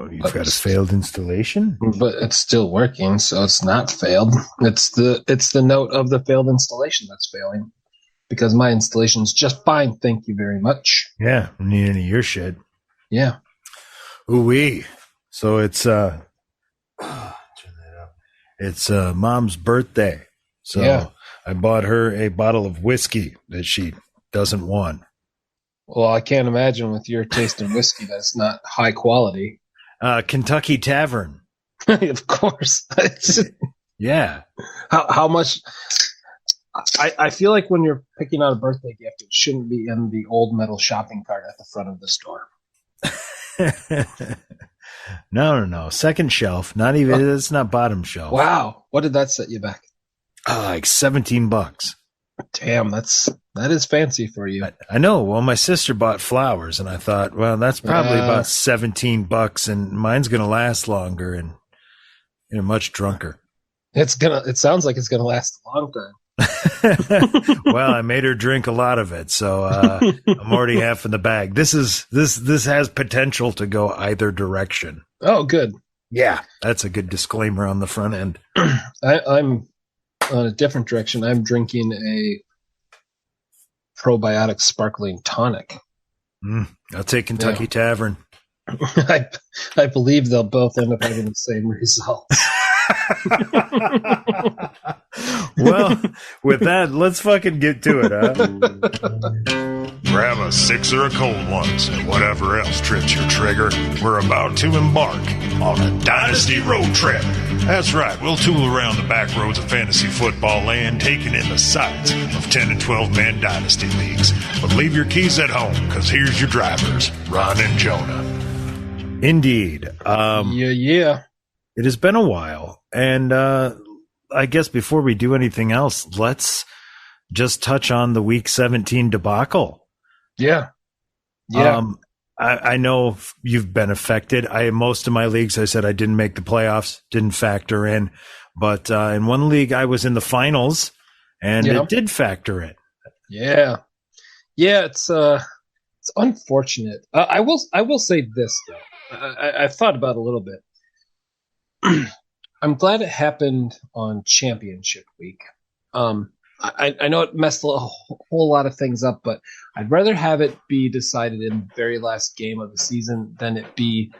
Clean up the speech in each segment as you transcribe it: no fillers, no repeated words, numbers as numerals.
Oh, you've got a failed installation? But it's still working, so it's not failed. It's the note of the failed installation that's failing. Because my installation's just fine, thank you very much. Yeah, don't need any of your shit. Yeah. Ooh-wee. So it's it's Mom's birthday. So yeah. I bought her a bottle of whiskey that she doesn't want. Well, I can't imagine with your taste in whiskey that's not high quality. Kentucky Tavern. Of course. Yeah. How much? I feel like when you're picking out a birthday gift, it shouldn't be in the old metal shopping cart at the front of the store. No. Second shelf. Not even. It's not bottom shelf. Wow. What did that set you back? Like $17. Damn, that is fancy for you. I know. Well, my sister bought flowers, and I thought, well, that's probably about $17, and mine's gonna last longer and much drunker. It sounds like it's gonna last a long time. Well, I made her drink a lot of it, so I'm already half in the bag. This has potential to go either direction. Oh, good. Yeah, that's a good disclaimer on the front end. I'm on a different direction. I'm drinking a probiotic sparkling tonic. I'll take Kentucky Tavern. I believe they'll both end up having the same results. Well, with that, let's fucking get to it, huh? Grab a 6 or a cold ones and whatever else trips your trigger. We're about to embark on a Dynasty road trip. That's right, we'll tool around the back roads of fantasy football land, taking in the sights of 10 and 12-man Dynasty leagues. But leave your keys at home, because here's your drivers, Ron and Jonah. Indeed. Yeah. It has been a while, and I guess before we do anything else, let's just touch on the Week 17 debacle. Yeah. I know you've been affected. Most of my leagues, I said I didn't make the playoffs, didn't factor in, but in one league I was in the finals, and it did factor in. Yeah. It's unfortunate. I will say this though. I've thought about it a little bit. I'm glad it happened on championship week. I know it messed a whole lot of things up, but I'd rather have it be decided in the very last game of the season than it be,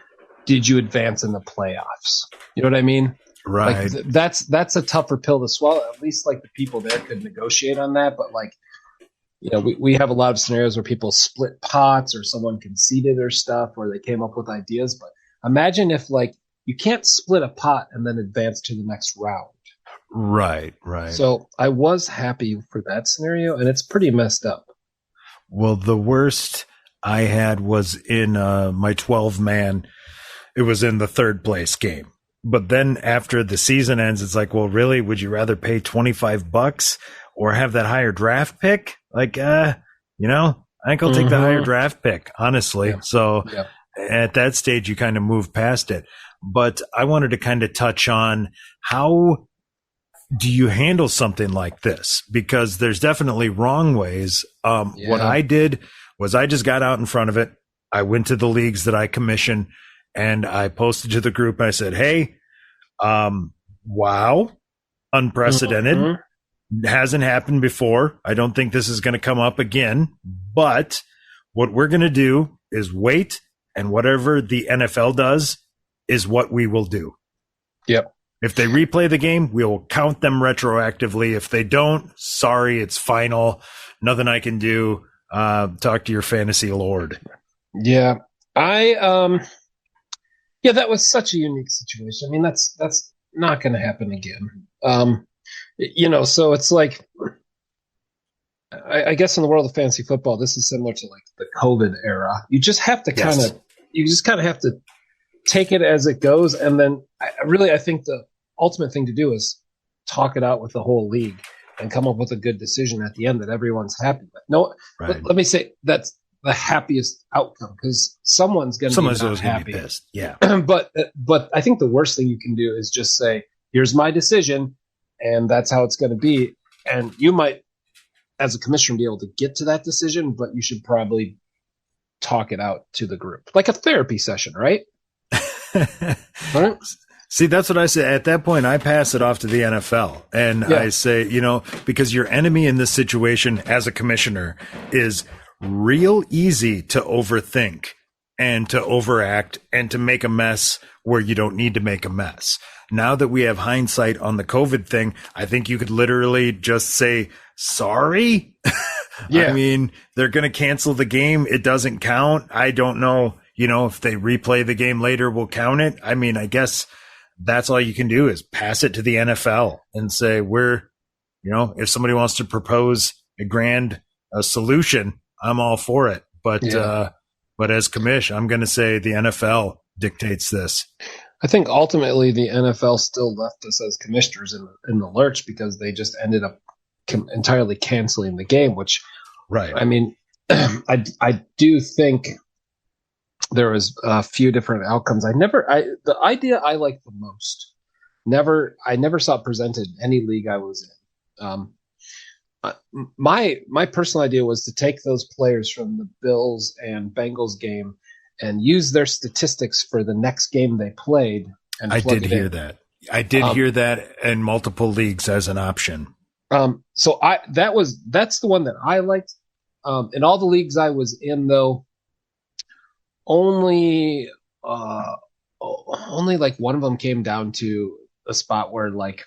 did you advance in the playoffs? You know what I mean? Right. Like, that's a tougher pill to swallow. At least like the people there could negotiate on that. But like, we have a lot of scenarios where people split pots or someone conceded or stuff, or they came up with ideas. But imagine if like, you can't split a pot and then advance to the next round. Right. So I was happy for that scenario, and it's pretty messed up. Well, the worst I had was in my 12-man. It was in the third place game. But then after the season ends, it's like, well, really, would you rather pay $25 or have that higher draft pick? Like, I think I'll take the higher draft pick, honestly. Yeah. So at that stage, you kind of move past it. But I wanted to kind of touch on how do you handle something like this? Because there's definitely wrong ways. What I did was I just got out in front of it. I went to the leagues that I commission and I posted to the group. And I said, hey, wow, unprecedented. Hasn't happened before. I don't think this is going to come up again. But what we're going to do is wait, and whatever the NFL does is what we will do. Yep. If they replay the game, we'll count them retroactively. If they don't, sorry, it's final. Nothing I can do. Talk to your fantasy lord. Yeah. That was such a unique situation. I mean, that's not going to happen again. So it's like, I guess in the world of fantasy football, this is similar to like the COVID era. You just have to kind of have to take it as it goes. And then I think the ultimate thing to do is talk it out with the whole league and come up with a good decision at the end that everyone's happy with. Let me say that's the happiest outcome, because someone's going to be happy. Pissed. Yeah. But I think the worst thing you can do is just say, here's my decision and that's how it's going to be. And you might, as a commissioner, be able to get to that decision, but you should probably talk it out to the group, like a therapy session, right? Right? See, that's what I say. At that point, I pass it off to the NFL. And I say, because your enemy in this situation as a commissioner is real easy to overthink and to overact and to make a mess where you don't need to make a mess. Now that we have hindsight on the COVID thing, I think you could literally just say, sorry. Yeah. I mean, they're going to cancel the game. It doesn't count. I don't know, if they replay the game later, we'll count it. I mean, I guess that's all you can do is pass it to the NFL and say, if somebody wants to propose a solution, I'm all for it. But as commish, I'm going to say the NFL dictates this. I think ultimately the NFL still left us as commissioners in the lurch because they just ended up entirely canceling the game, which, right. I mean, I do think there was a few different outcomes. The idea I liked the most, I never saw it presented in any league I was in. My personal idea was to take those players from the Bills and Bengals game and use their statistics for the next game they played. And I did hear that. I did hear that in multiple leagues as an option. So that's the one that I liked. In all the leagues I was in, though, only like one of them came down to a spot where, like,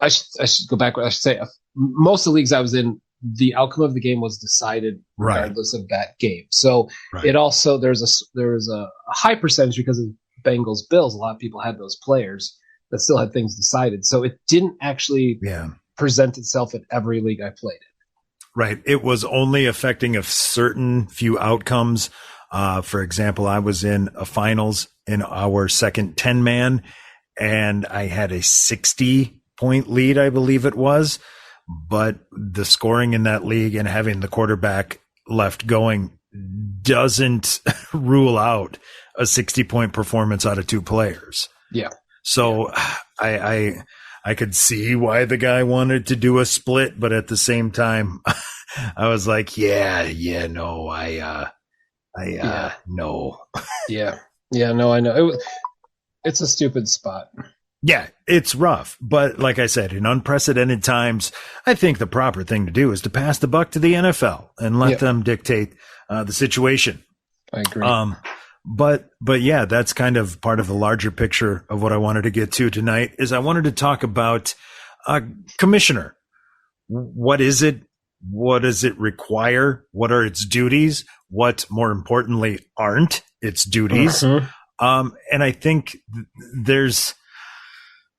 I should go back. I should say most of the leagues I was in, the outcome of the game was decided regardless of that game. So it also there was a high percentage because of Bengals Bills. A lot of people had those players that still had things decided. So it didn't actually present itself in every league I played in. Right. It was only affecting a certain few outcomes. For example, I was in a finals in our second 10-man, and I had a 60-point lead, I believe it was. But the scoring in that league and having the quarterback left going doesn't rule out a 60-point performance out of two players. Yeah. So I could see why the guy wanted to do a split, but at the same time, I was like, no. No, I know. It's a stupid spot. Yeah, it's rough. But like I said, in unprecedented times, I think the proper thing to do is to pass the buck to the NFL and let them dictate the situation. I agree. But yeah, that's kind of part of the larger picture of what I wanted to get to tonight is I wanted to talk about commissioner. What is it? What does it require? What are its duties? What, more importantly, aren't its duties? Mm-hmm. And I think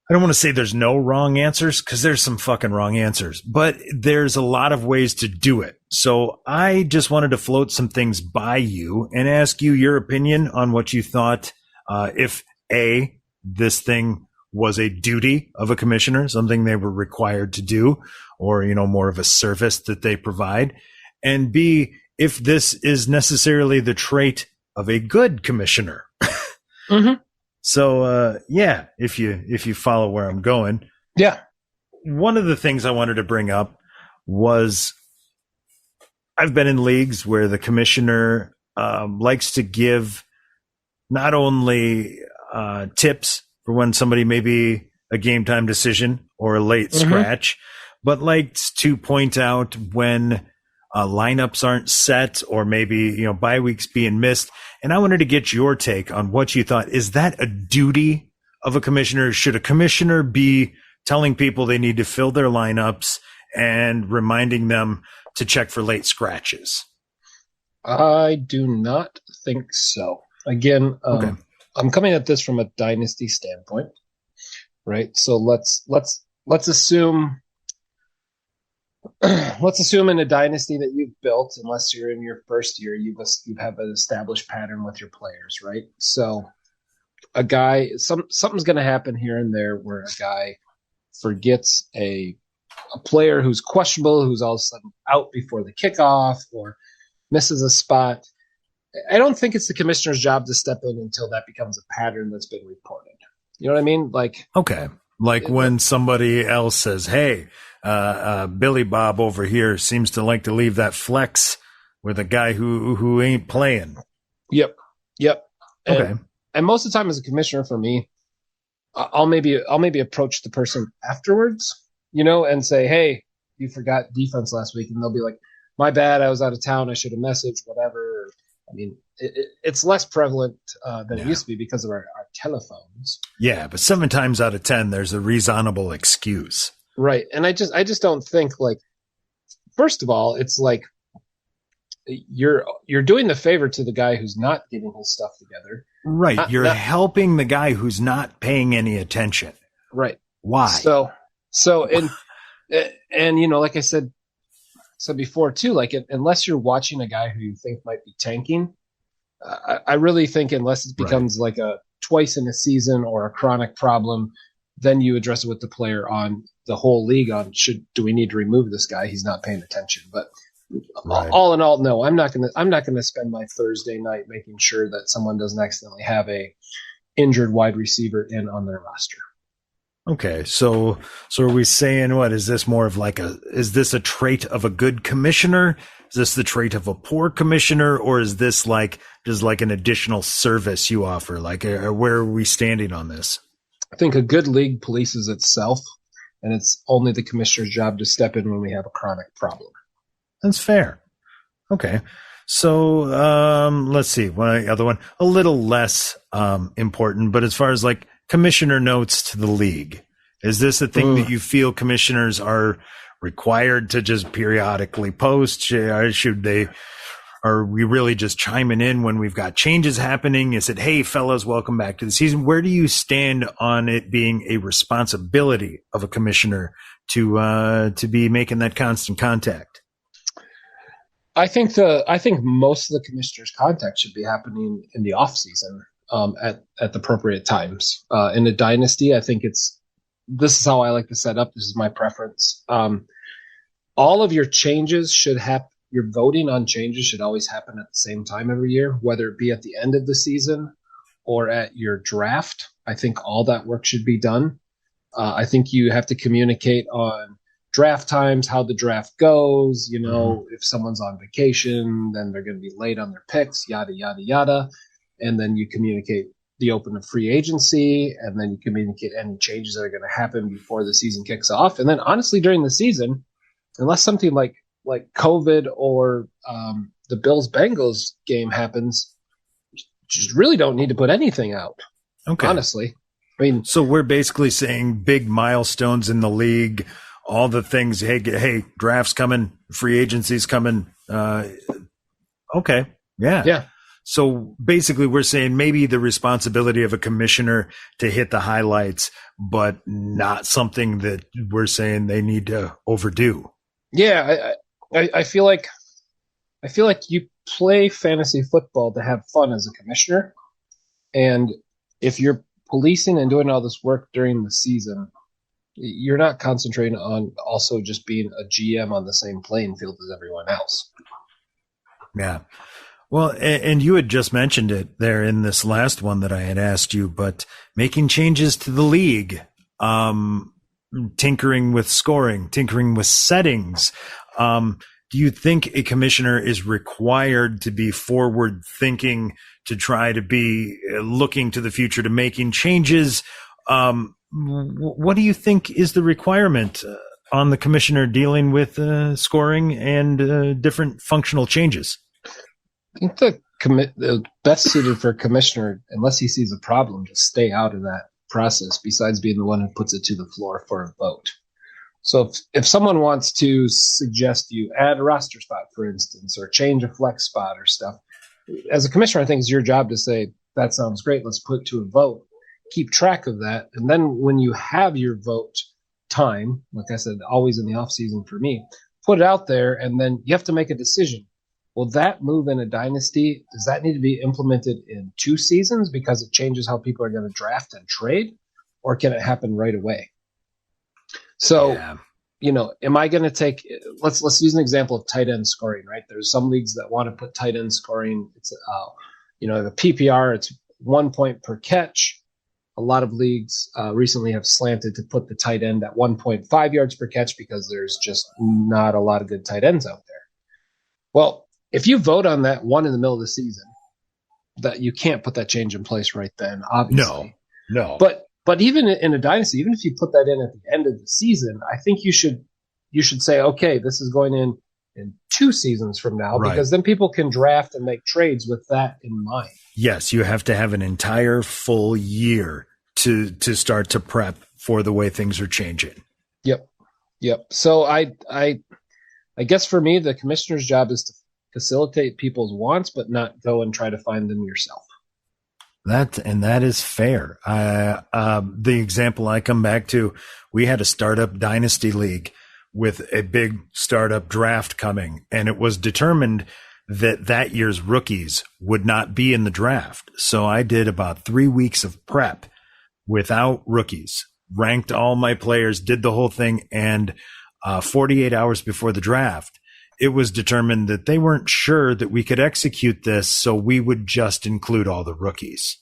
I don't want to say there's no wrong answers because there's some fucking wrong answers, but there's a lot of ways to do it. So I just wanted to float some things by you and ask you your opinion on what you thought, if A, this thing was a duty of a commissioner, something they were required to do, or, more of a service that they provide. And B, if this is necessarily the trait of a good commissioner. Mm-hmm. So, if you follow where I'm going. Yeah. One of the things I wanted to bring up was I've been in leagues where the commissioner likes to give not only tips for when somebody may be a game time decision or a late scratch, but likes to point out when lineups aren't set or maybe, bye weeks being missed. And I wanted to get your take on what you thought. Is that a duty of a commissioner? Should a commissioner be telling people they need to fill their lineups and reminding them to check for late scratches? I do not think so. Again, I'm coming at this from a dynasty standpoint, right? So let's assume in a dynasty that you've built, unless you're in your first year, you have an established pattern with your players, right? So a guy, something's going to happen here and there where a guy forgets a player who's questionable, who's all of a sudden out before the kickoff or misses a spot. I don't think it's the commissioner's job to step in until that becomes a pattern that's been reported. You know what I mean? When somebody else says, hey, Billy Bob over here seems to like to leave that flex with a guy who ain't playing. Yep. Okay. and most of the time as a commissioner for me, I'll maybe approach the person afterwards, and say, hey, you forgot defense last week. And they'll be like, my bad, I was out of town, I should have messaged, whatever. I mean, it's less prevalent than it used to be because of our telephones. Yeah, but 7 times out of 10, there's a reasonable excuse. Right. And I just don't think, like, first of all, it's like you're doing the favor to the guy who's not getting his stuff together. Right. You're helping the guy who's not paying any attention. Right. Why? So like I said before too, like unless you're watching a guy who you think might be tanking, I really think unless it becomes like a twice in a season or a chronic problem, then you address it with the player on the whole league on do we need to remove this guy? He's not paying attention. But all in all, no, I'm not gonna spend my Thursday night making sure that someone doesn't accidentally have a injured wide receiver in on their roster. Okay, so are we saying what is this more of like is this a trait of a good commissioner? Is this the trait of a poor commissioner, or is this like just like an additional service you offer? Like, where are we standing on this? I think a good league polices itself, and it's only the commissioner's job to step in when we have a chronic problem. That's fair. Okay, so let's see. One other one, a little less important, but as far as like commissioner notes to the league, is this a thing that you feel commissioners are required to just periodically post? Should they? Are we really just chiming in when we've got changes happening? Is it, hey, fellas, welcome back to the season? Where do you stand on it being a responsibility of a commissioner to be making that constant contact? I think most of the commissioners' contact should be happening in the off season at the appropriate times. In a dynasty, I think this is how I like to set up. This is my preference. All of your changes should happen. Your voting on changes should always happen at the same time every year, whether it be at the end of the season or at your draft. I think all that work should be done. I think you have to communicate on draft times, how the draft goes. If someone's on vacation, then they're going to be late on their picks, yada, yada, yada. And then you communicate the open of free agency, and then you communicate any changes that are going to happen before the season kicks off. And then honestly, during the season, unless something like COVID or the Bills-Bengals game happens, you just really don't need to put anything out. Okay. Honestly. I mean, so we're basically saying big milestones in the league, all the things, hey, draft's coming, free agency's coming. Okay. Yeah. Yeah. So basically we're saying maybe the responsibility of a commissioner to hit the highlights, but not something that we're saying they need to overdo. Yeah. I feel like you play fantasy football to have fun as a commissioner. And if you're policing and doing all this work during the season, you're not concentrating on also just being a GM on the same playing field as everyone else. Yeah. Well, and you had just mentioned it there in this last one that I had asked you, but making changes to the league, tinkering with scoring, tinkering with settings. Do you think a commissioner is required to be forward thinking, to try to be looking to the future, to making changes? What do you think is the requirement on the commissioner dealing with scoring and different functional changes? I think the best suited for a commissioner, unless he sees a problem, just stay out of that process, besides being the one who puts it to the floor for a vote. So if someone wants to suggest you add a roster spot, for instance, or change a flex spot or stuff, as a commissioner, I think it's your job to say, that sounds great, let's put it to a vote, keep track of that. And then when you have your vote time, like I said, always in the off season for me, put it out there, and then you have to make a decision. Will that move in a dynasty? Does that need to be implemented in 2 seasons because it changes how people are going to draft and trade? Or can it happen right away? So, am I going to take, let's use an example of tight end scoring, right? There's some leagues that want to put tight end scoring. It's, the PPR, it's 1 point per catch. A lot of leagues recently have slanted to put the tight end at 1.5 yards per catch because there's just not a lot of good tight ends out there. Well, if you vote on that one in the middle of the season, that you can't put that change in place right then, obviously. No. But even in a dynasty, even if you put that in at the end of the season, I think you should say, okay, this is going in 2 seasons from now, because then people can draft and make trades with that in mind. Yes, you have to have an entire full year to start to prep for the way things are changing. Yep. So I guess for me, the commissioner's job is to facilitate people's wants, but not go and try to find them yourself. That is fair. The example I come back to, we had a startup dynasty league with a big startup draft coming, and it was determined that year's rookies would not be in the draft. So I did about 3 weeks of prep without rookies, ranked all my players, did the whole thing. And 48 hours before the draft, it was determined that they weren't sure that we could execute this. So we would just include all the rookies.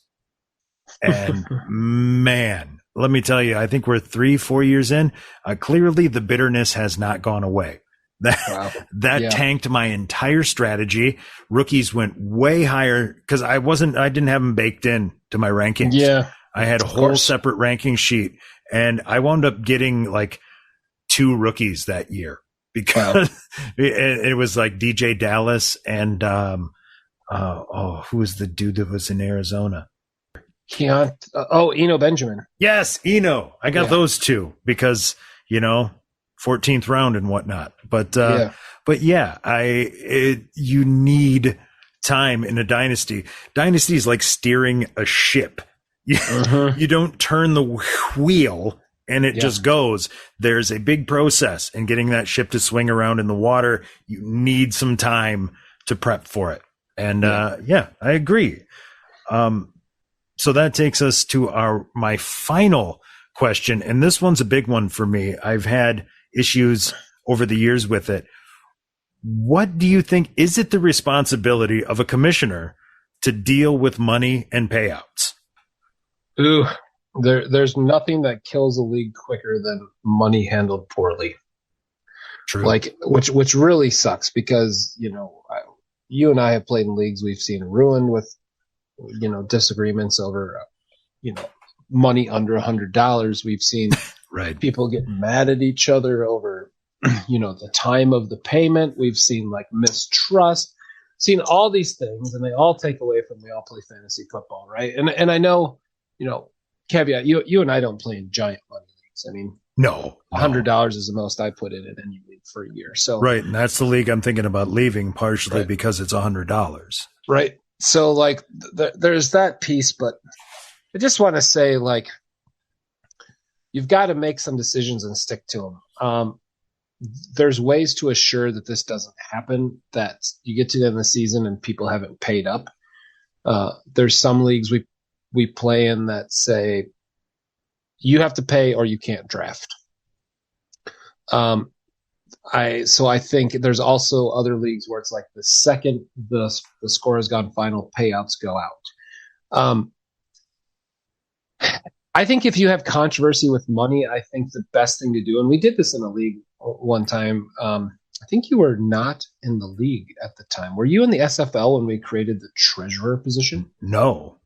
And man, let me tell you, I think we're 3-4 years in. Clearly the bitterness has not gone away. That tanked my entire strategy. Rookies went way higher because I didn't have them baked in to my rankings. Yeah. I had a whole separate ranking sheet, and I wound up getting like 2 rookies that year because it was like DJ Dallas and, who was the dude that was in Arizona? Eno Benjamin. Yes, Eno. I got those 2 because, 14th round and whatnot. But you need time in a dynasty. Dynasty is like steering a ship. You don't turn the wheel and it just goes. There's a big process in getting that ship to swing around in the water. You need some time to prep for it. And I agree. So that takes us to my final question. And this one's a big one for me. I've had issues over the years with it. What do you think? Is it the responsibility of a commissioner to deal with money and payouts? Ooh, there's nothing that kills a league quicker than money handled poorly. True. Like, which really sucks because, you and I have played in leagues we've seen ruined with, disagreements over, money under $100. We've seen people get mad at each other over, the time of the payment. We've seen like mistrust, seen all these things, and they all take away from we all play fantasy football, right? And I know, caveat, you and I don't play in giant money leagues. I mean, no, $100 is the most I put in any league for a year. So right, and that's the league I'm thinking about leaving, partially because it's $100. Right. So like there's that piece, but I just want to say like you've got to make some decisions and stick to them. There's ways to assure that this doesn't happen, that you get to the end of the season and people haven't paid up. There's some leagues we play in that say you have to pay or you can't draft. I think there's also other leagues where it's like the second the score has gone final, payouts go out. I think if you have controversy with money, I think the best thing to do, and we did this in a league one time. I think you were not in the league at the time. Were you in the SFL when we created the treasurer position? No.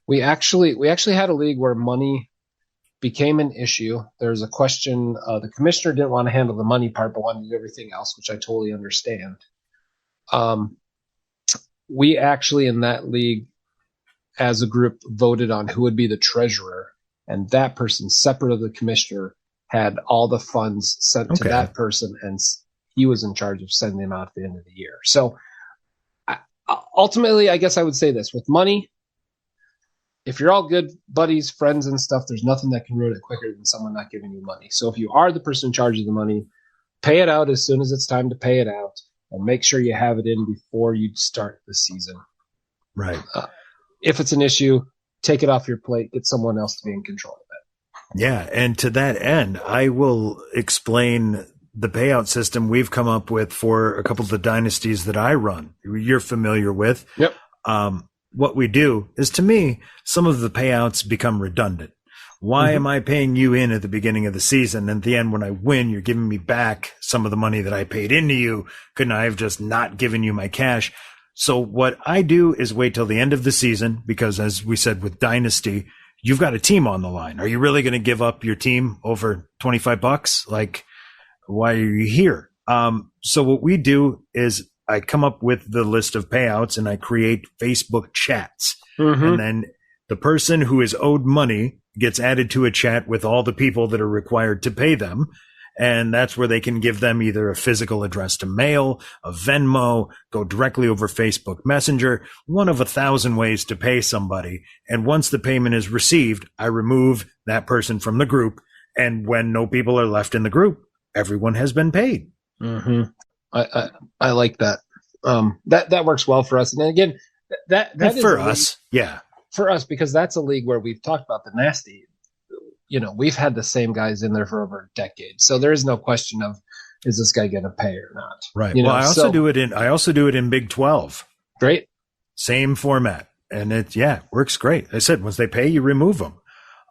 We actually had a league where money became an issue. There was a question. The commissioner didn't want to handle the money part, but wanted to do everything else, which I totally understand. We actually, in that league, as a group, voted on who would be the treasurer, and that person, separate of the commissioner, had all the funds sent to that person, and he was in charge of sending them out at the end of the year. So ultimately, I guess I would say this. With money, if you're all good buddies, friends and stuff, there's nothing that can ruin it quicker than someone not giving you money. So if you are the person in charge of the money, pay it out as soon as it's time to pay it out, and make sure you have it in before you start the season. Right. If it's an issue, take it off your plate, get someone else to be in control of it. Yeah. And to that end, I will explain the payout system we've come up with for a couple of the dynasties that I run. You're familiar with. Yep. What we do is, to me, some of the payouts become redundant. Why am I paying you in at the beginning of the season? And at the end, when I win, you're giving me back some of the money that I paid into you. Couldn't I have just not given you my cash? So what I do is wait till the end of the season because, as we said with Dynasty, you've got a team on the line. Are you really going to give up your team over $25? Like, why are you here? So what we do is I come up with the list of payouts and I create Facebook chats. Mm-hmm. And then the person who is owed money gets added to a chat with all the people that are required to pay them. And that's where they can give them either a physical address to mail, a Venmo, go directly over Facebook Messenger, one of 1,000 ways to pay somebody. And once the payment is received, I remove that person from the group. And when no people are left in the group, everyone has been paid. Mm-hmm. I like that. That works well for us. And then again, that is for us. Yeah. For us, because that's a league where we've talked about the nasty. We've had the same guys in there for over a decade. So there is no question of, is this guy going to pay or not? Right. Well, I also do it in Big 12. Great. Same format. And it works great. I said, once they pay, you remove them.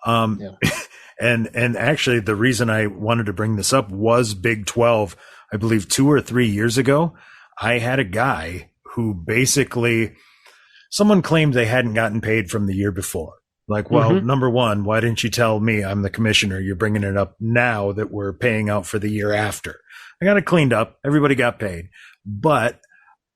And actually the reason I wanted to bring this up was Big 12. I believe 2 or 3 years ago, I had a guy who basically someone claimed they hadn't gotten paid from the year before. Like, well, mm-hmm. Number one, why didn't you tell me? I'm the commissioner. You're bringing it up now that we're paying out for the year after. I got it cleaned up. Everybody got paid. But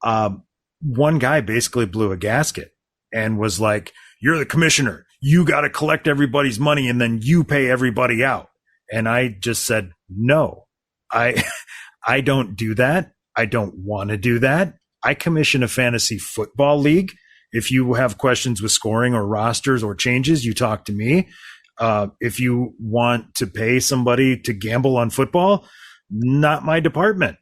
one guy basically blew a gasket and was like, you're the commissioner. You got to collect everybody's money and then you pay everybody out. And I just said, no, I don't do that. I don't want to do that. I commission a fantasy football league. If you have questions with scoring or rosters or changes, you talk to me. If you want to pay somebody to gamble on football, not my department.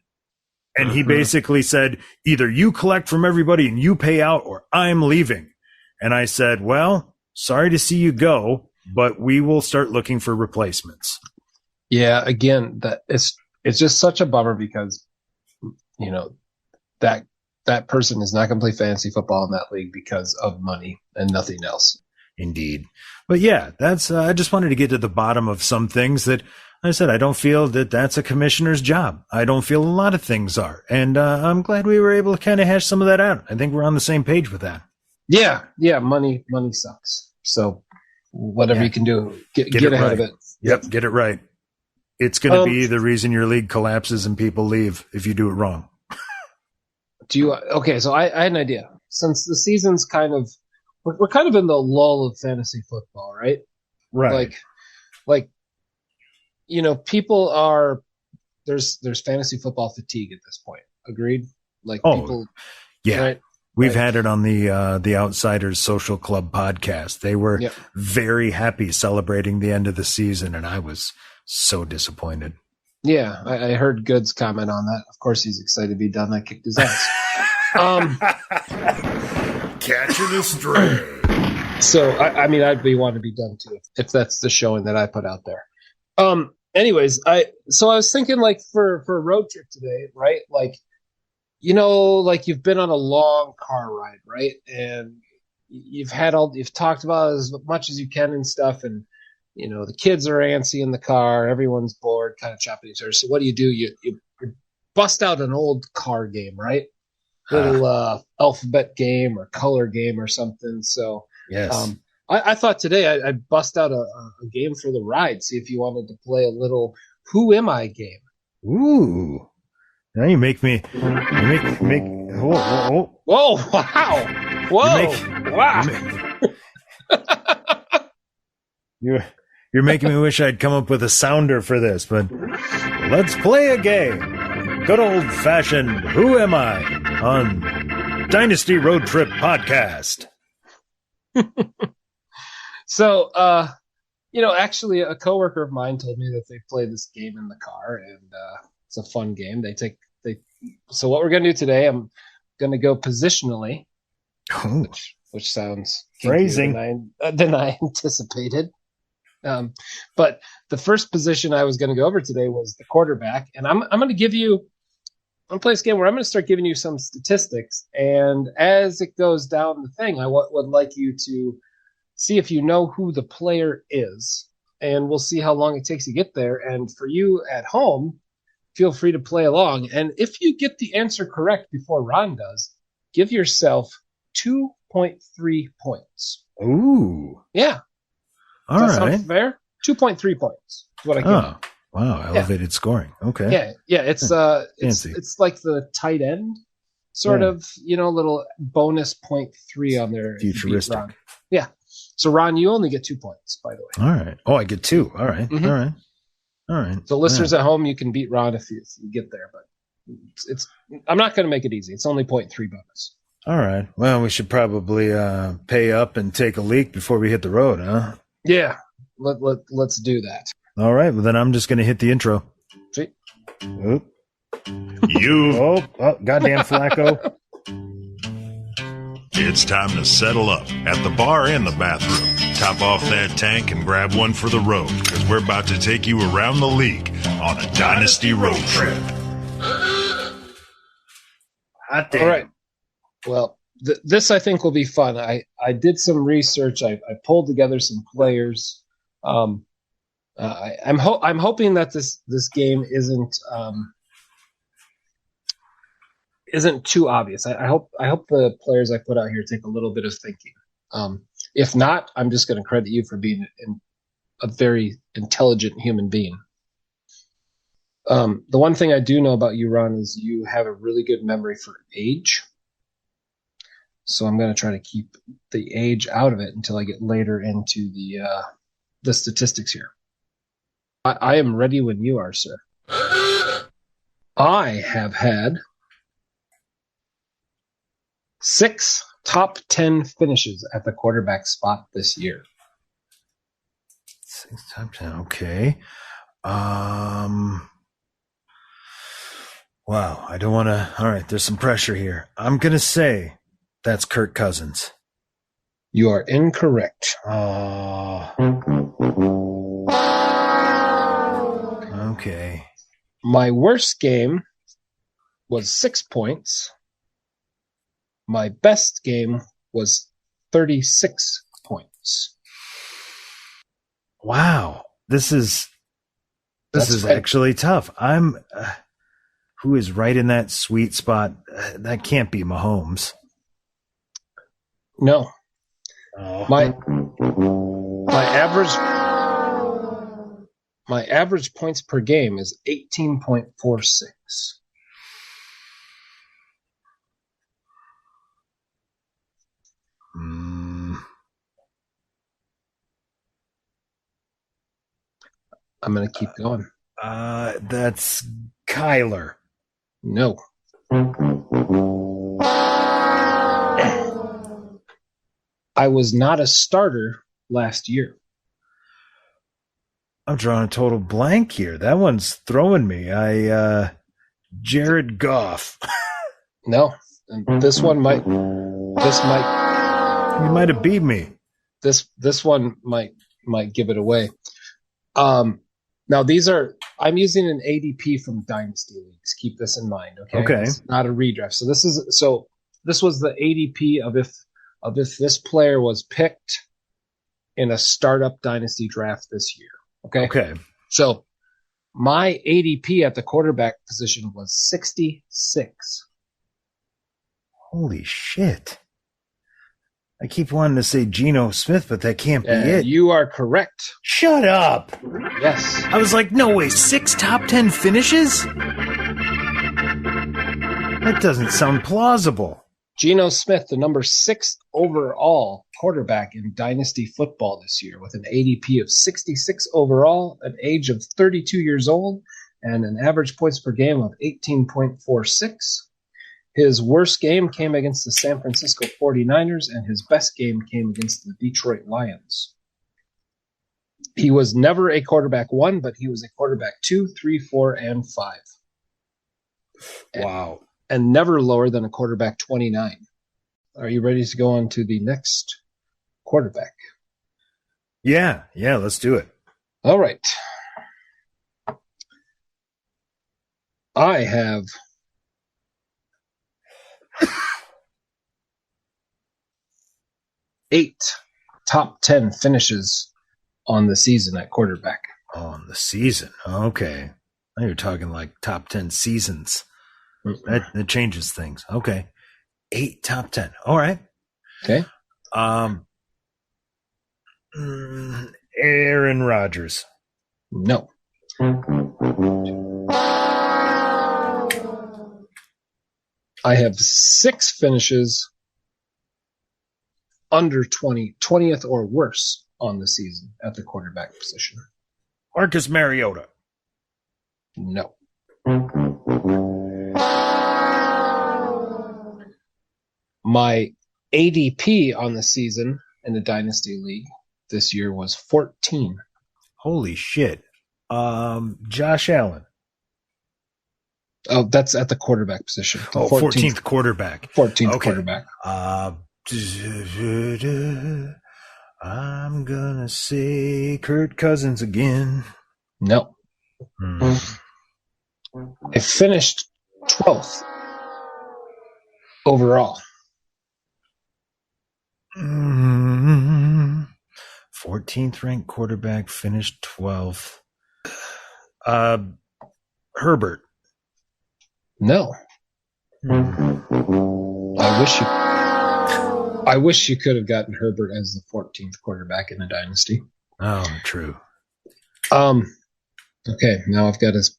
And he basically said, either you collect from everybody and you pay out or I'm leaving. And I said, well, sorry to see you go, but we will start looking for replacements. Yeah, again, it's just such a bummer because, that person is not going to play fantasy football in that league because of money and nothing else. Indeed. But yeah, that's, I just wanted to get to the bottom of some things that I said, I don't feel that that's a commissioner's job. I don't feel a lot of things are. And I'm glad we were able to kind of hash some of that out. I think we're on the same page with that. Yeah. Money sucks. So whatever you can do, get ahead of it. Yep. Get it right. It's going to be the reason your league collapses and people leave if you do it wrong. Okay, so I had an idea. Since the season's we're kind of in the lull of fantasy football, right? Right. Like people are there's fantasy football fatigue at this point. Agreed? People. Yeah. Right? We've had it on the Outsiders Social Club podcast. They were very happy celebrating the end of the season, and I was so disappointed. Yeah, I heard Goods comment on that. Of course, he's excited to be done. I kicked his ass. Catching a stray. So, I'd be wanting to be done too if that's the showing that I put out there. Anyways, I was thinking for a road trip today, right? You've been on a long car ride, right? And you've talked about as much as you can and stuff, and the kids are antsy in the car, everyone's bored, kind of chopping each other. So what do? You bust out an old car game, right? Little alphabet game or color game or something. So yes. I thought today I'd bust out a game for the ride, see if you wanted to play a little Who Am I game. Ooh. Now you make me whoa, wow. Wow. You're making me wish I'd come up with a sounder for this, but let's play a game. Good old-fashioned Who Am I on Dynasty Road Trip Podcast. So, actually a coworker of mine told me that they play this game in the car, and it's a fun game. So what we're going to do today, I'm going to go positionally, which sounds phrasing than I anticipated. But the first position I was going to go over today was the quarterback, and I'm going to play this game where I'm going to start giving you some statistics, and as it goes down the thing, I would like you to see if you know who the player is, and we'll see how long it takes to get there. And for you at home, feel free to play along. And if you get the answer correct before Ron does, give yourself 2.3 points. Ooh. Yeah. All Does that right. sound fair? 2.3 points is what I give you. Wow. Elevated scoring. Okay. Yeah. It's like the tight end sort of, little bonus 0.3 on there. Futuristic. Yeah. So Ron, you only get 2 points, by the way. All right. Oh, I get 2. All right. Mm-hmm. All right. So listeners at home, you can beat Ron if you get there, but it's I'm not going to make it easy. It's only 0.3 bonus. All right. Well, we should probably pay up and take a leak before we hit the road, huh? Yeah. Let's do that. All right. Well, then I'm just going to hit the intro. See? Oop. You. Oh, goddamn Flacco. It's time to settle up at the bar and the bathroom. Top off that tank and grab one for the road, because we're about to take you around the league on a Dynasty road trip. Hot damn. All right. Well, this I think will be fun. I did some research. I pulled together some players. I'm hoping that this game isn't too obvious. I hope the players I put out here take a little bit of thinking. If not, I'm just going to credit you for being a very intelligent human being. The one thing I do know about you, Ron, is you have a really good memory for age. So I'm going to try to keep the age out of it until I get later into the statistics here. I am ready when you are, sir. I have had 6 top 10 finishes at the quarterback spot this year. 6 top 10. Okay. Wow. I don't want to. All right. There's some pressure here. I'm going to say that's Kirk Cousins. You are incorrect. Okay. My worst game was 6 points. My best game was 36 points. Wow. This is Right. actually tough. I'm who is right in that sweet spot? That can't be Mahomes. No. Oh. My average points per game is 18.46. I'm going to keep going. That's Kyler. No. I was not a starter last year. I'm drawing a total blank here. That one's throwing me. Jared Goff. No. And this might You might have beat me. this one might give it away. Now I'm using an ADP from Dynasty Leagues. Keep this in mind, okay? Okay. It's not a redraft. So this was the ADP of if this player was picked in a startup Dynasty draft this year. Okay. Okay. So my ADP at the quarterback position was 66. Holy shit. I keep wanting to say Geno Smith, but that can't be it. You are correct. Shut up. Yes. I was like, no way, 6 top 10 finishes? That doesn't sound plausible. Geno Smith, the number 6 overall quarterback in Dynasty football this year, with an ADP of 66 overall, an age of 32 years old, and an average points per game of 18.46. His worst game came against the San Francisco 49ers, and his best game came against the Detroit Lions. He was never a quarterback 1, but he was a quarterback 2, 3, 4, and 5. Wow. And never lower than a quarterback 29. Are you ready to go on to the next quarterback? Yeah, let's do it. All right. I have 8 top 10 finishes on the season at quarterback. On the season. Okay. Now you're talking like top 10 seasons. That changes things. Okay. 8 top 10. All right. Okay. Aaron Rodgers. No. I have 6 finishes under 20th or worse on the season at the quarterback position. Marcus Mariota. No. My ADP on the season in the Dynasty League this year was 14. Holy shit. Josh Allen. Oh, that's at the quarterback position. The 14th quarterback. 14th quarterback. I'm gonna say Kirk Cousins again. No. I finished 12th overall. 14th ranked quarterback, finished 12th. Herbert. No. I wish you could have gotten Herbert as the 14th quarterback in the Dynasty. Oh, true. Okay, now I've got his.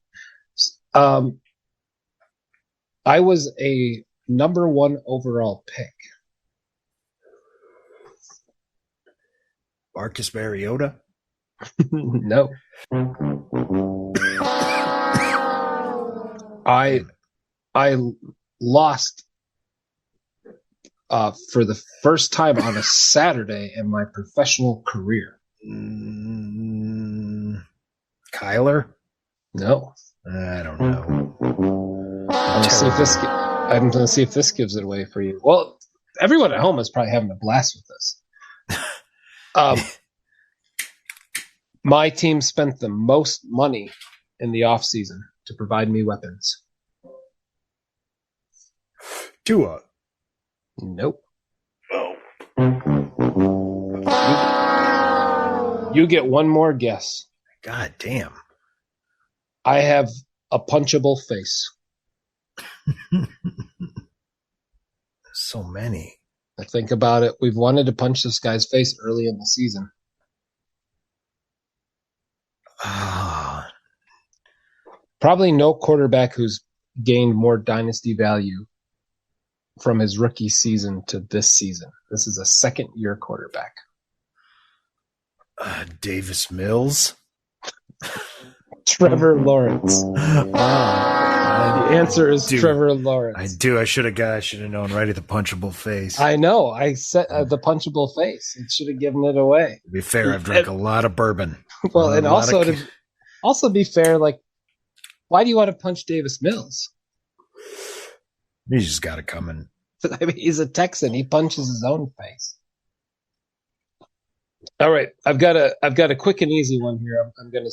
I was a number 1 overall pick. Marcus Mariota? No. I lost for the first time on a Saturday in my professional career. Kyler? No. I don't know. I'm going to see if this gives it away for you. Well, everyone at home is probably having a blast with this. My team spent the most money in the offseason to provide me weapons. Tua. Nope. Oh. You get one more guess. God damn. I have a punchable face. So many. Think about it. We've wanted to punch this guy's face early in the season. Probably no quarterback who's gained more dynasty value from his rookie season to this season. This is a second-year quarterback. Davis Mills? Trevor Lawrence. The answer is Trevor Lawrence. I should have known right at the punchable face. I know. I said the punchable face. It should have given it away. To be fair, I've drank a lot of bourbon. Well, and also to be fair, like, why do you want to punch Davis Mills? He's just got it coming. I mean, he's a Texan. He punches his own face. All right, I've got a quick and easy one here. I'm going to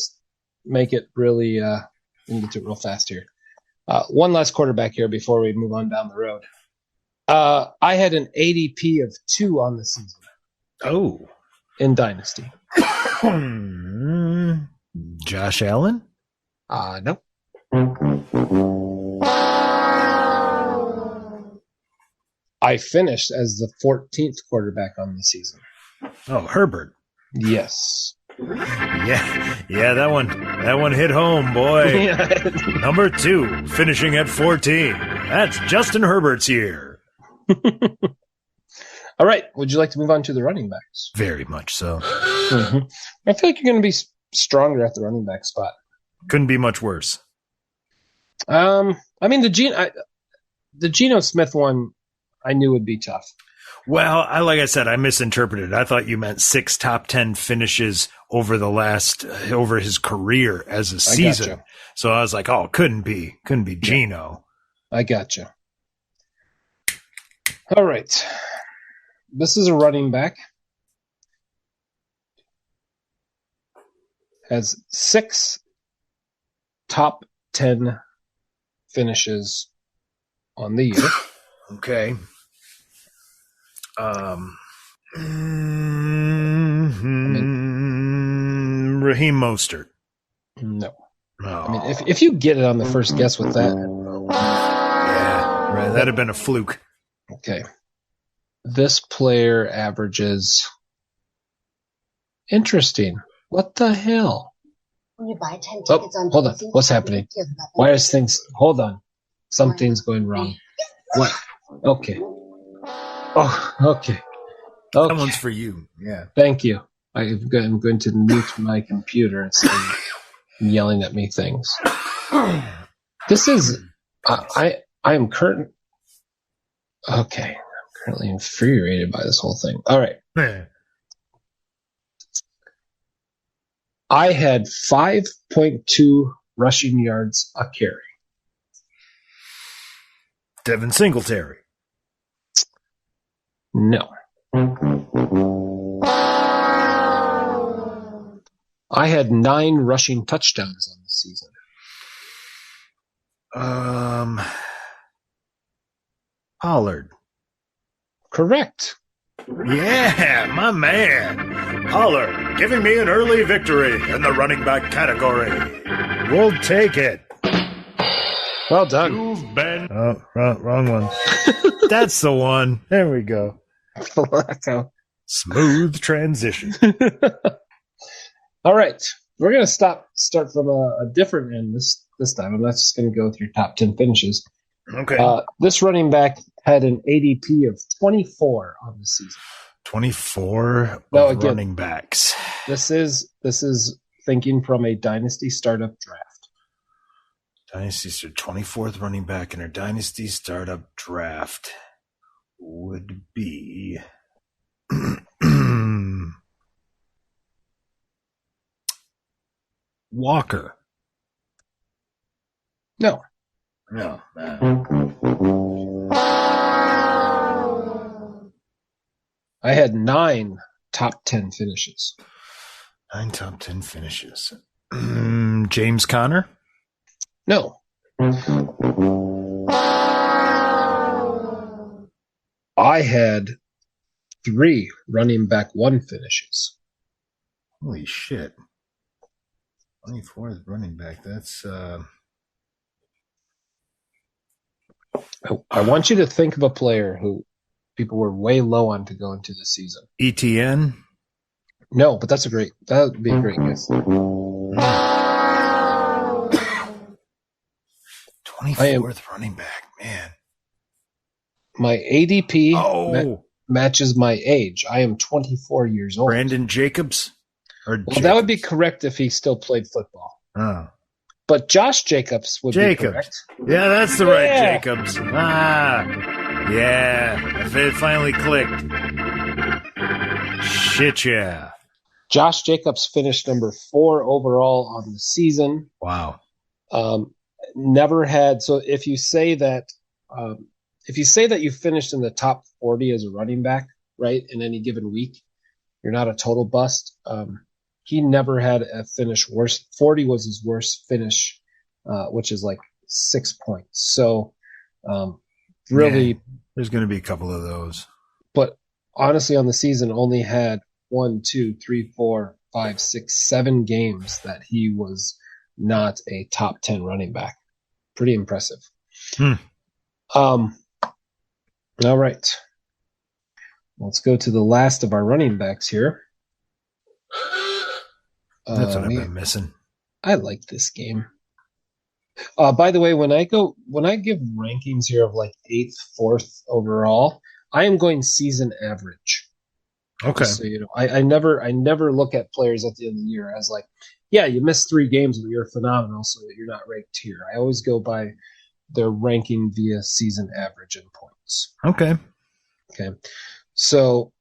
make it really get to it real fast here. One last quarterback here before we move on down the road. I had an ADP of 2 on the season. Oh, in Dynasty. Josh Allen? No. I finished as the 14th quarterback on the season. Oh, Herbert. Yes. Yeah, that one hit home, boy. Number 2, finishing at 14. That's Justin Herbert's year. All right. Would you like to move on to the running backs? Very much so. Mm-hmm. I feel like you're going to be stronger at the running back spot. Couldn't be much worse. I mean, the Geno Smith one I knew would be tough. Well, like I said, I misinterpreted. I thought you meant 6 top 10 finishes over his career as a season. Gotcha. So I was like, oh, couldn't be Geno. I gotcha. All right. This is a running back. Has 6 top 10 finishes on the year. Okay. Raheem Mostert. No. Oh. I mean, if you get it on the first guess with that. Yeah, right. That'd have been a fluke. Okay. This player averages. Interesting. What the hell? You buy 10 tickets on hold on. What's happening? Why is things... Hold on. Something's going wrong. What? Okay. Oh, okay. That one's for you. Yeah. Thank you. I'm going to mute my computer instead of yelling at me things. This is... I am current... Okay. I'm currently infuriated by this whole thing. All right. I had 5.2 rushing yards a carry. Devin Singletary. No. I had 9 rushing touchdowns on the season. Pollard. Correct. Yeah, my man. Pollard giving me an early victory in the running back category. We'll take it. Well done. You've been Oh, wrong one. That's the one. There we go. Smooth transition. All right. We're going to start from a different end this time. I'm not just going to go through top 10 finishes. Okay. This running back had an ADP of 24 on the season. 24 running backs. This is thinking from a dynasty startup draft. Dynasty 24th running back in our dynasty startup draft would be Walker. No. I had 9 top 10 finishes. 9 top 10 finishes. James Conner? No. I had 3 running back 1 finishes. Holy shit. 24th running back. That's I want you to think of a player who people were way low on to go into the season. ETN? No, but that would be a great guess. 24th running back, man. My ADP matches my age. I am 24 years old. Brandon Jacobs? That would be correct if he still played football. Oh. But Josh Jacobs would be correct. Yeah, that's the right Jacobs. Yeah. It finally clicked. Shit, yeah. Josh Jacobs finished number 4 overall on the season. Wow. Never had. So if you say that you finished in the top 40 as a running back, right, in any given week, you're not a total bust. He never had a finish worse. 40 was his worst finish, which is like 6 points. So really, there's going to be a couple of those. But honestly, on the season, only had 1, 2, 3, 4, 5, 6, 7 games that he was not a top 10 running back. Pretty impressive. All right. Let's go to the last of our running backs here. That's what I've been missing. I like this game. By the way, when I give rankings here of like 8th, 4th overall, I am going season average. Okay. So I never look at players at the end of the year as like, yeah, you missed 3 games, but you're phenomenal, so that you're not ranked here. I always go by their ranking via season average and points. Okay. So,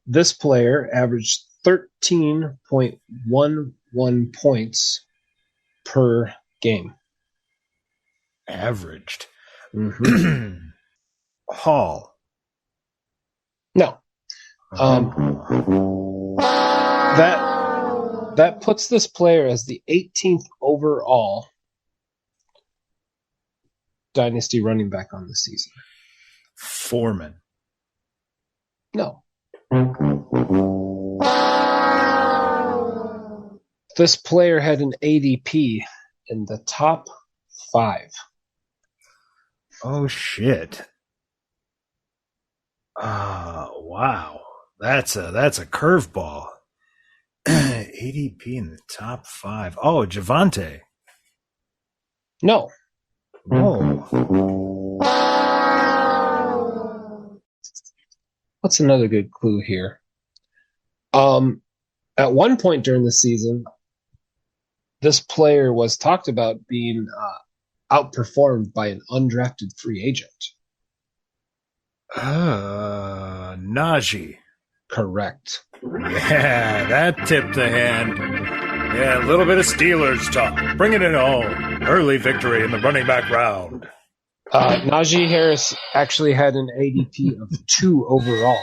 this player averaged 13.11 points per game. Averaged. Mm-hmm. Hall. No. That puts this player as the 18th overall dynasty running back on the season. Foreman. No. This player had an ADP in the top 5. Oh, shit. Wow. That's a curveball. ADP in the top 5. Oh, Javante. No. Whoa. What's another good clue here? At one point during the season, this player was talked about being outperformed by an undrafted free agent. Najee. Correct. Yeah, that tipped the hand. Yeah, a little bit of Steelers talk. Bringing it home. Early victory in the running back round. Najee Harris actually had an ADP of 2 overall.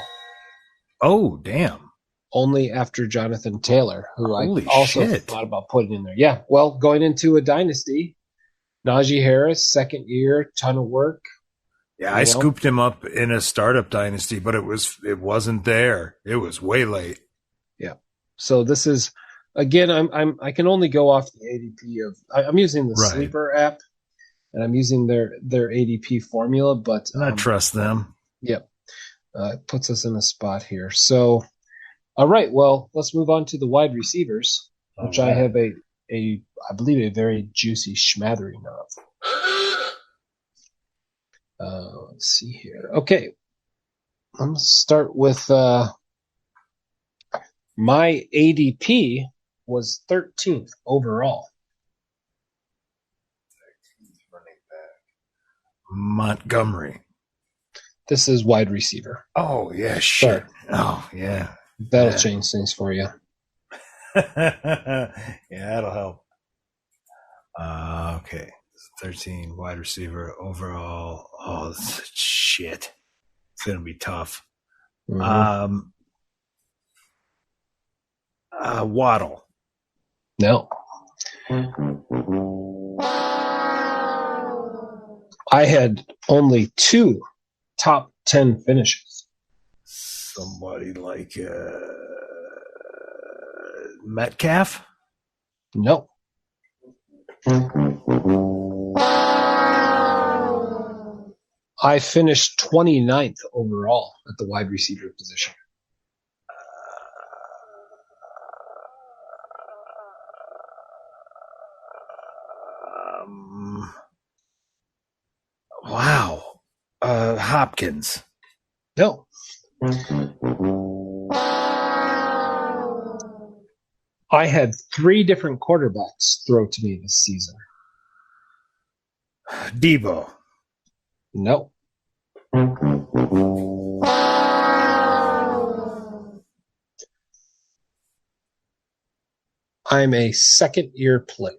Oh, damn. Only after Jonathan Taylor, who Holy I also shit. thought about putting in there. Yeah, well, going into a dynasty, Najee Harris, second year, ton of work. Yeah, I scooped him up in a startup dynasty, but it wasn't there. It was way late. Yeah. So this is, again, I can only go off the ADP of. I'm using the Sleeper app, and I'm using their ADP formula, but I trust them. Yep. It puts us in a spot here. So, all right. Well, let's move on to the wide receivers, which I have I believe a very juicy schmattering of. Let's see here. Okay. I'm going to start with my ADP was 13th overall. 13th running back. Montgomery. This is wide receiver. Oh, yeah, shit. Oh, yeah. That'll change things for you. Yeah, that'll help. Okay. 13 wide receiver overall. Oh, shit. It's going to be tough. Mm-hmm. Waddle. No. I had only 2 top 10 finishes. Somebody like Metcalf? No. I finished 29th overall at the wide receiver position. Wow. Hopkins. No. I had 3 different quarterbacks throw to me this season. Debo. No. I'm a second-year player.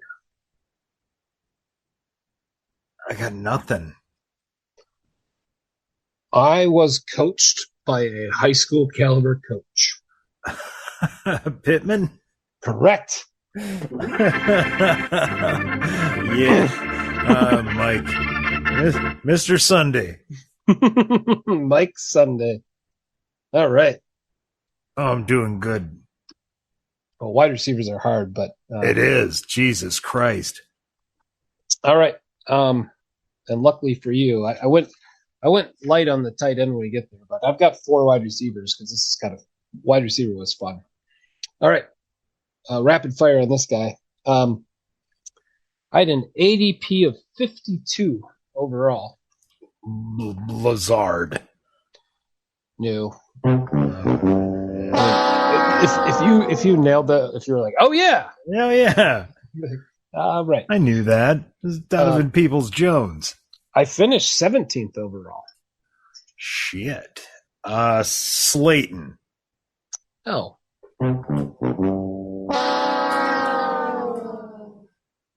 I got nothing. I was coached by a high school caliber coach. Pittman? Correct. Yeah. Mike. Mr. Sunday. Mike Sunday. All right. Oh, I'm doing good. Well, wide receivers are hard, but it is. Jesus Christ. All right. And luckily for you, I went light on the tight end when we get there, but I've got 4 wide receivers because this is kind of wide receiver was fun. All right. Rapid fire on this guy. I had an ADP of 52 overall. Lazard. No. If you nailed that, if you were like, oh yeah, yeah. Right. I knew that. This is Donovan Peoples-Jones. I finished 17th overall. Shit. Slayton. Oh.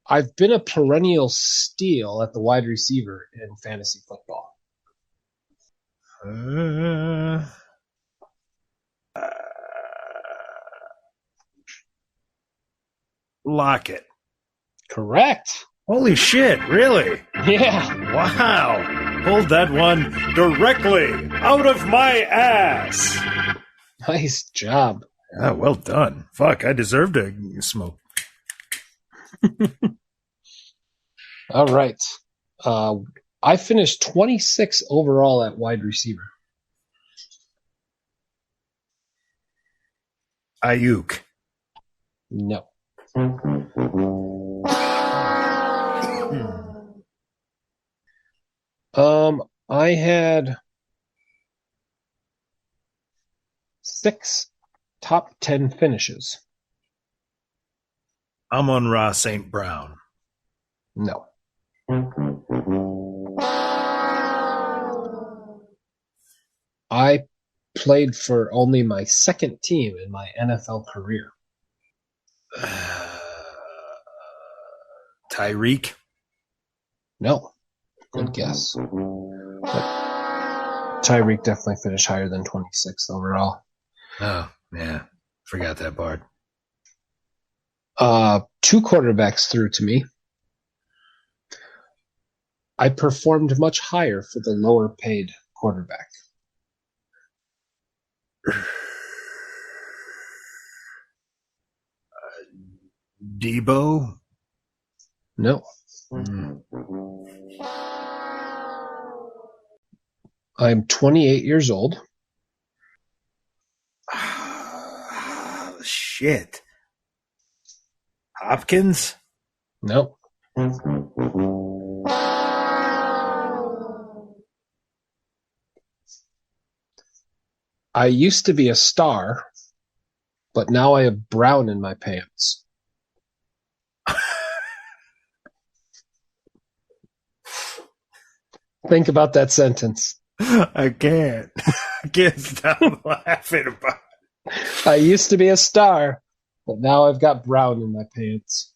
I've been a perennial steal at the wide receiver in fantasy football. Lockett. Correct. Holy shit, really? Yeah. Wow. Pulled that one directly out of my ass. Nice job. Ah, well done. Fuck, I deserved a smoke. All right. I finished 26 overall at wide receiver. Ayuk. No. I had 6 top 10 finishes. Amon-Ra St. Brown. No. I played for only my second team in my NFL career. Tyreek. No. Good guess. But Tyreek definitely finished higher than 26 overall. Oh, yeah. Forgot that part. 2 quarterbacks threw to me. I performed much higher for the lower paid quarterback. Debo? No. I'm 28 years old. Shit. Hopkins? No. I used to be a star, but now I have brown in my pants. Think about that sentence. I can't. I can't stop laughing about it. I used to be a star, but now I've got brown in my pants.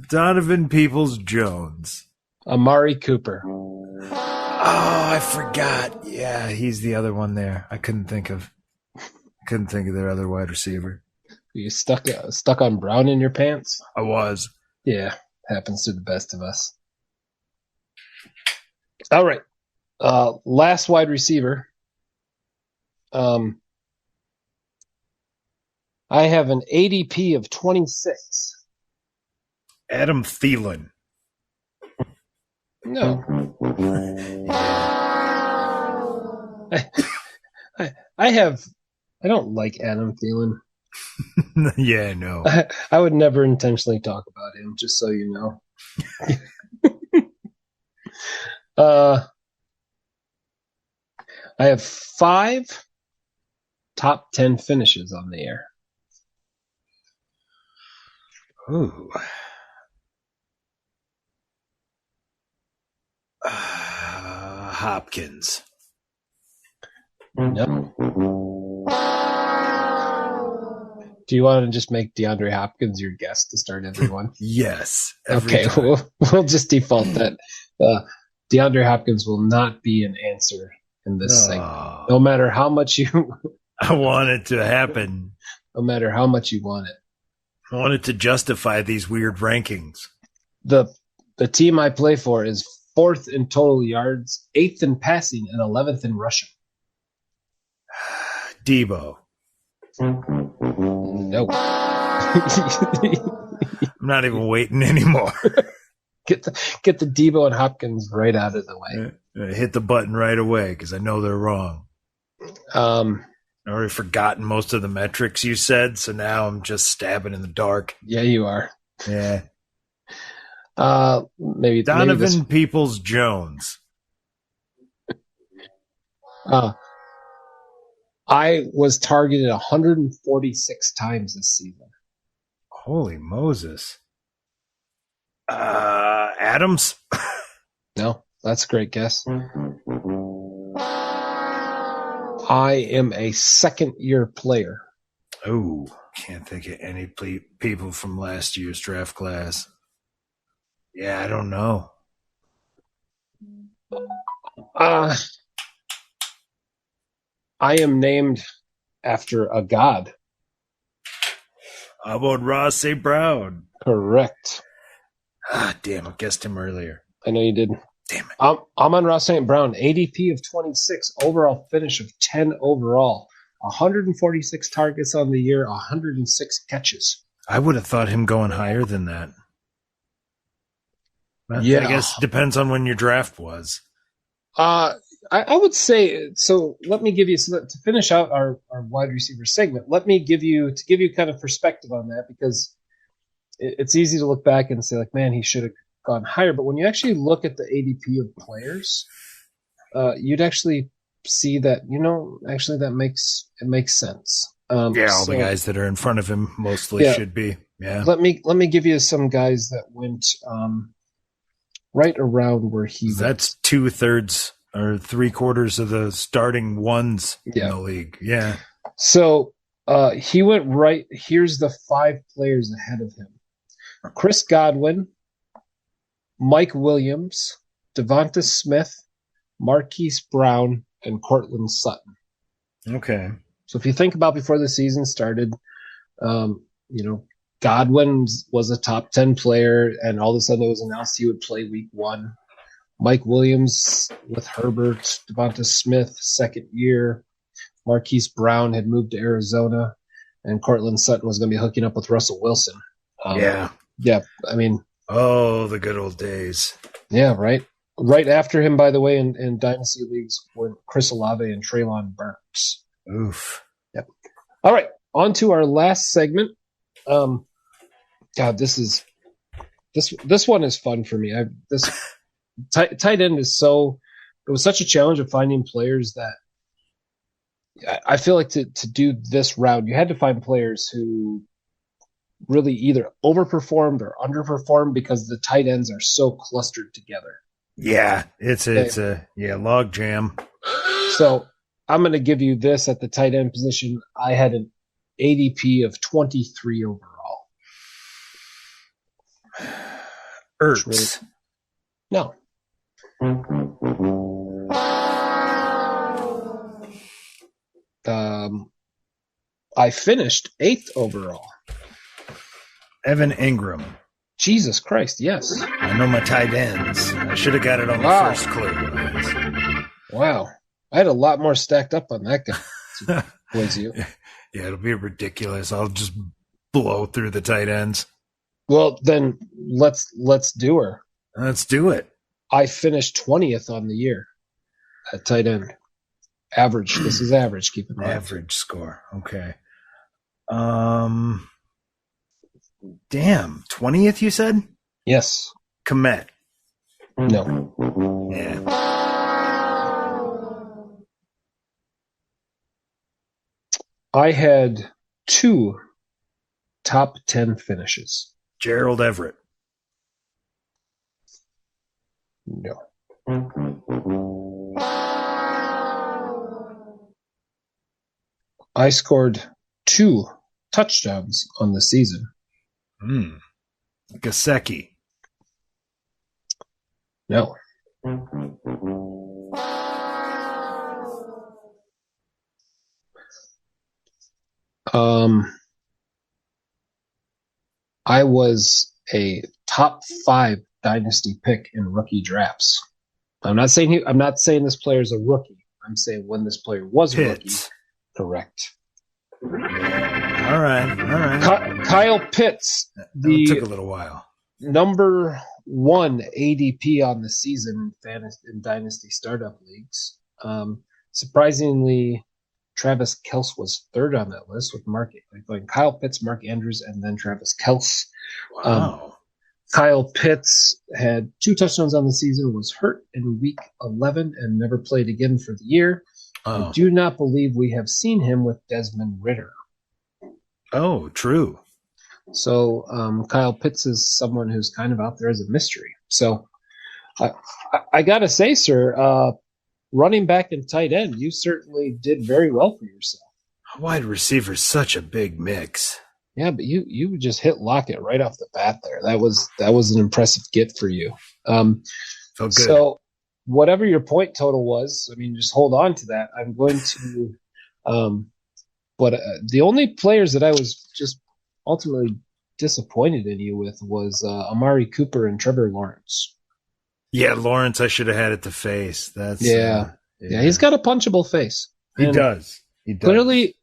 Donovan Peoples-Jones. Amari Cooper. Oh, I forgot. Yeah, he's the other one there. I couldn't think of their other wide receiver. Are you stuck on brown in your pants? I was. Yeah, happens to the best of us. All right. Last wide receiver. I have an ADP of 26. Adam Thielen. No. I don't like Adam Thielen. Yeah, no. I would never intentionally talk about him, just so you know. I have 5 top 10 finishes on the air. Ooh. Hopkins. No. Do you want to just make DeAndre Hopkins your guest to start everyone? Yes. Okay, we'll just default that. DeAndre Hopkins will not be an answer in this segment. No matter how much I want it to happen. No matter how much you want it. I want it to justify these weird rankings. The team I play for is 4th in total yards, 8th in passing, and 11th in rushing. Debo. No. I'm not even waiting anymore. Get the Debo and Hopkins right out of the way. Hit the button right away because I know they're wrong. I already forgotten most of the metrics you said, so now I'm just stabbing in the dark. Yeah, you are. Yeah. Maybe Donovan Peoples-Jones. I was targeted 146 times this season. Holy Moses. Adams? No, that's a great guess. I am a second-year player. Oh, can't think of any people from last year's draft class. Yeah, I don't know. I am named after a god. How about Ross St. Brown? Correct. Damn, I guessed him earlier. I know you did. Damn it. Amon-Ra St. Brown, ADP of 26, overall finish of 10 overall, 146 targets on the year, 106 catches. I would have thought him going higher than that. I guess it depends on when your draft was. I would say, so let me give you, to finish out our wide receiver segment, let me give you kind of perspective on that, because it's easy to look back and say, like, man, he should have gone higher. But when you actually look at the ADP of players, you'd actually see that, actually that makes sense. All the guys that are in front of him mostly should be. Yeah. Let me give you some guys that went right around where he went. That's 2/3 or 3/4 of the starting ones in the league. Yeah. So he went right. Here's the 5 players ahead of him: Chris Godwin, Mike Williams, Devonta Smith, Marquise Brown, and Cortland Sutton. Okay. So if you think about before the season started, Godwin was a top 10 player, and all of a sudden it was announced he would play week 1. Mike Williams with Herbert, Devonta Smith, second year. Marquise Brown had moved to Arizona, and Cortland Sutton was going to be hooking up with Russell Wilson. Yeah. I mean, the good old days. Yeah, right. Right after him, by the way, in Dynasty leagues, were Chris Olave and Treylon Burks. Oof. Yep. All right, on to our last segment. God, this one is fun for me. This tight end is it was such a challenge of finding players that I feel like to do this round, you had to find players who really either overperformed or underperformed, because the tight ends are so clustered together. Yeah, it's a log jam. So I'm going to give you this at the tight end position. I had an ADP of 23 overall. Ertz. No. I finished 8th overall. Evan Ingram. Jesus Christ, yes. I know my tight ends. I should have got it on the first clue. Wow. I had a lot more stacked up on that guy. Was you? Yeah, it'll be ridiculous. I'll just blow through the tight ends. Well, then let's do her. Let's do it. I finished 20th on the year at tight end. Average. This is average. Keep in mind. Average score. Okay. Damn. 20th, you said? Yes. Komet. No. Yeah. I had 2 top 10 finishes. Gerald Everett. No. I scored 2 touchdowns on the season. Gesicki. No. I was a top 5 dynasty pick in rookie drafts. I'm not saying this player is a rookie. I'm saying when this player was a rookie. Correct. All right. Kyle Pitts. It took a little while. Number 1 ADP on the season in dynasty startup leagues. Surprisingly, Travis Kelce was 3rd on that list, with going Kyle Pitts, Mark Andrews, and then Travis Kelce. Wow. Kyle Pitts had 2 touchdowns on the season, was hurt in week 11, and never played again for the year. I do not believe we have seen him with Desmond Ridder. Oh, true. So Kyle Pitts is someone who's kind of out there as a mystery. So I got to say, sir, running back and tight end, you certainly did very well for yourself. Wide receiver's such a big mix. Yeah, but you just hit Lockett right off the bat there. That was an impressive get for you. Felt good. So whatever your point total was, I mean, just hold on to that. I'm going to but the only players that I was just ultimately disappointed in you with was Amari Cooper and Trevor Lawrence. Yeah, Lawrence, I should have had it to face. That's yeah, he's got a punchable face. He does. Clearly,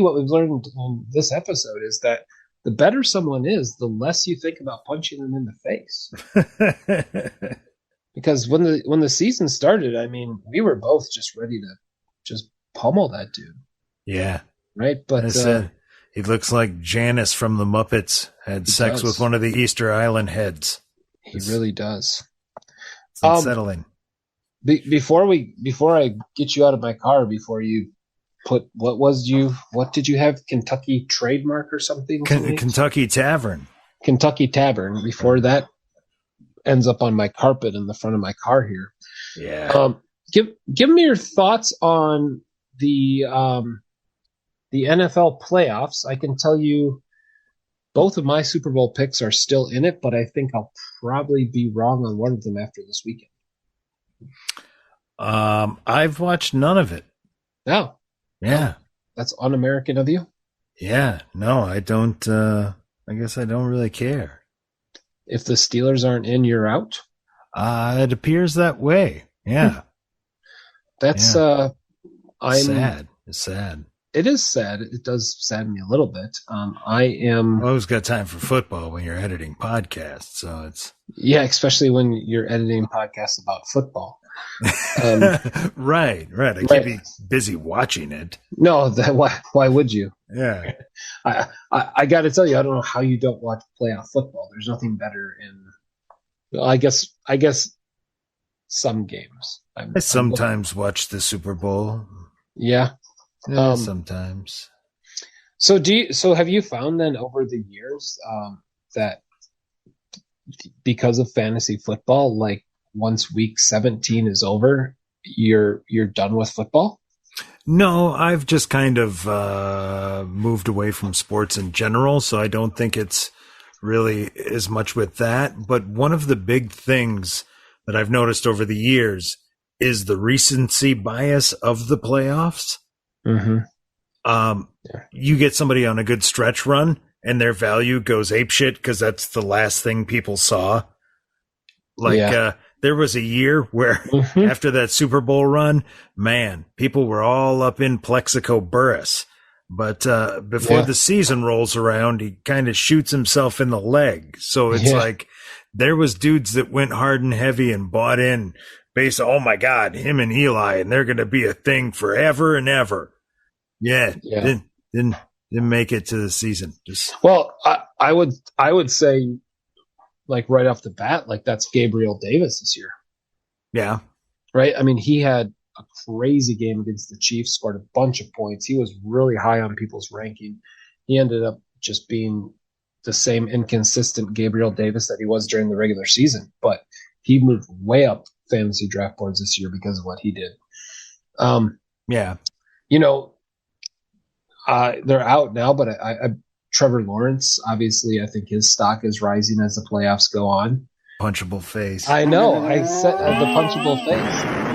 what we've learned in this episode is that the better someone is, the less you think about punching them in the face. Because when the season started, I mean, we were both just ready to just pummel that dude. Yeah. Right? But he looks like Janice from the Muppets had sex with one of the Easter Island heads. He really does. It's unsettling. Before I get you out of my car, before you put what did you have? Kentucky trademark or something? Kentucky Tavern. Kentucky Tavern. Before that ends up on my carpet in the front of my car here. Yeah. Give me your thoughts on the NFL playoffs. I can tell you both of my Super Bowl picks are still in it, but I think I'll probably be wrong on one of them after this weekend. I've watched none of it. No. Yeah. That's un-American of you? Yeah. No, I don't. I guess I don't really care. If the Steelers aren't in, you're out? It appears that way. Yeah. That's sad. It's sad. It is sad. It does sadden me a little bit. I am. Always got time for football when you're editing podcasts, so it's. Yeah, especially when you're editing podcasts about football. Right. I can't be busy watching it. No, why would you? Yeah. I got to tell you, I don't know how you don't watch playoff football. There's nothing better in. I guess some games. I sometimes watch the Super Bowl. Yeah. Sometimes. So have you found then over the years that because of fantasy football, like once week 17 is over, you're done with football? No, I've just kind of moved away from sports in general, so I don't think it's really as much with that. But one of the big things that I've noticed over the years is the recency bias of the playoffs. Mm-hmm. You get somebody on a good stretch run and their value goes apeshit because that's the last thing people saw. There was a year where after that Super Bowl run, man, people were all up in Plexico Burress. But before the season rolls around, he kind of shoots himself in the leg. So it's like there was dudes that went hard and heavy and bought in based on, oh my God, him and Eli, and they're going to be a thing forever and ever. Yeah. Didn't make it to the season. Well, I would say, like right off the bat, like that's Gabriel Davis this year. Yeah. Right. I mean, he had a crazy game against the Chiefs, scored a bunch of points. He was really high on people's ranking. He ended up just being the same inconsistent Gabriel Davis that he was during the regular season, but he moved way up fantasy draft boards this year because of what he did. They're out now, but Trevor Lawrence, obviously, I think his stock is rising as the playoffs go on. Punchable face. I know. I said the punchable face.